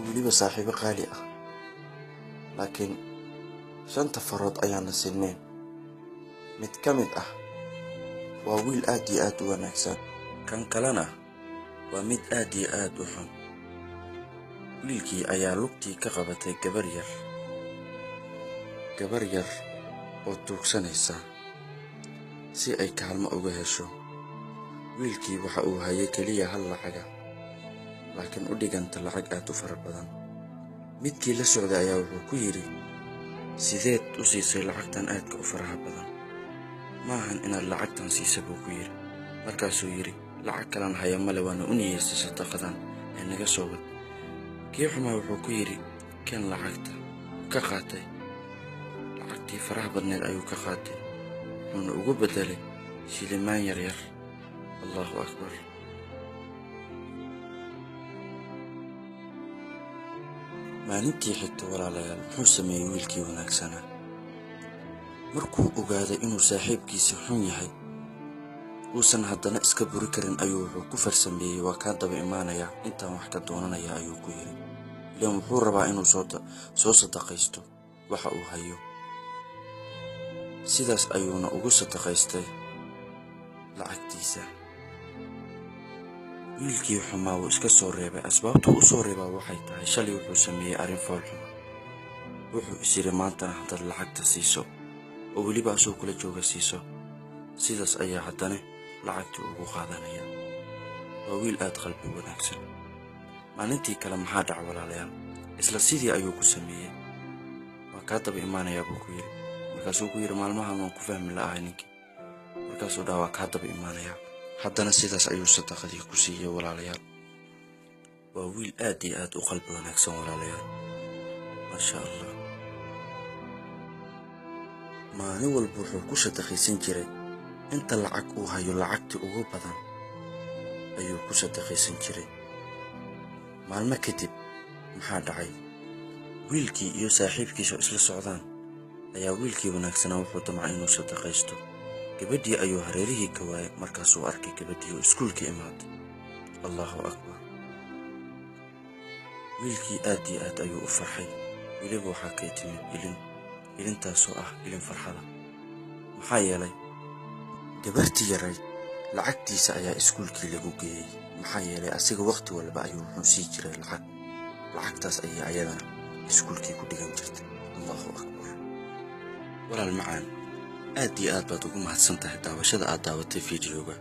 weliba saaxiibo qaali ah, laakiin shanta farood ayaana sinnayn. mid ka mid ah waa wiil aad iyo aad u wanaagsan, kan kalena waa mid aad iyo aad u xun. wiilkii ayaa lugtii ka qabatay gabar yar oo tuugsanaysa si ay kaalmo uga hesho. wiilkii waxa uu hayay keliya hal lacaga, laakiin u dhiganta lacag aad u fara badan. midkii la socday ayaa wuxuu ku yidhi, sideed u siisay lacagtan aadka u faraha badan? maahan inaad lacagtan siisa buu ku yidhi. markaasuu yidhi, lacag kalan haya male, waana u niyeystay sadaqadan ee naga soo wad. kii xumaa wuxuu ku yidhi, keen lacagta. ka qaatay lacagtii faraha badneed ayuu ka qaatay, wuxuuna ugu beddelay shilimaan yaryar. allahu akbar. maalintii xigta walaalayaal, muxuu sameeyey wiilkii wanaagsanaa? markuu ogaaday inuu saaxiibkiisa xun yahay, uusan haddana iska buri karin, ayuu wuxuu ku farsameeyey, waa kaa daba imaanayaa, intaan wax ka doonanaya ayuu ku yidhi. ilaan wuxuu rabaa inuu soo sadaqaysto waxa uu hayo. sidaas ayuuna ugu sadaqaystay lacagtiisa. wiilkii xumaa wuu iska soo reebay. asbaabtuu u soo reebaa waxay tahay, shalay wuxuu sameeyey arrin fool xuma. wuxuu is yidhi, maantana haddaad lacagta siiso oo weliba asoo kula jooga siiso, sidaas ayaa haddana lacagtii ugu qaadanaya. waa wiil aad qalbi wanaagsan. maalintii kale maxaa dhaca walaalayaal? isla sidii ayuu ku sameeyey. waa kaa daba imaanayaa buu ku yidhi. markaasuu ku yidhi, maalmahan waan ku fahmi la'ahay ninkii. markaasuu dhaha, waa kaa daba imaanayaa. haddana sidaas ayuu sadaqadii ku siiyey walaalayaal. waa wiil aad iyo aad u qalbi wanaagsan walaalayaal, maasha allah. maalin walba wuxuu ku sadaqaysan jiray inta lacag uu hayo, lacagtii ugu badan ayuu ku sadaqaysan jiray. maalmo kadib maxaa dhacay? wiilkii iyo saaxiibkiisa oo isla socdaan ayaa wiilkii wanaagsanaa wuxuu damcay inuu sadaqaysto. gabadhii ayuu hareerihii ka waayay. markaasuu arkay gabadhii oo iskuulka imaaday. allahu akbar. wiilkii aad iyo aad ayuu u farxay. weliba waxaa kay timid ilintaasoo ah ilin farxada. maxaa yeelay gabartii yarayd lacagtiisa ayaa iskuulkii lagu geeyey. maxaa yeelay asiga waqti walba ayuu wuxuu sii jiray lacagtaas ayay ayadana iskuulkii ku dhigan jirtay. allahu akbar. walaal macaan, aad iyo aad baad ugu mahadsan tahay daawashada aad daawatay fiidiyooga.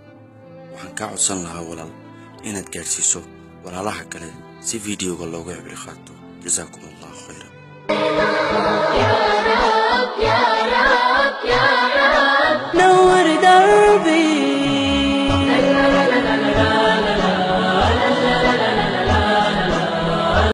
waxaan kaa codsan lahaa walaal inaad gaadhsiiso walaalaha kale si fiidiyooga looga cibri qaato. jasaakum allahu khayran.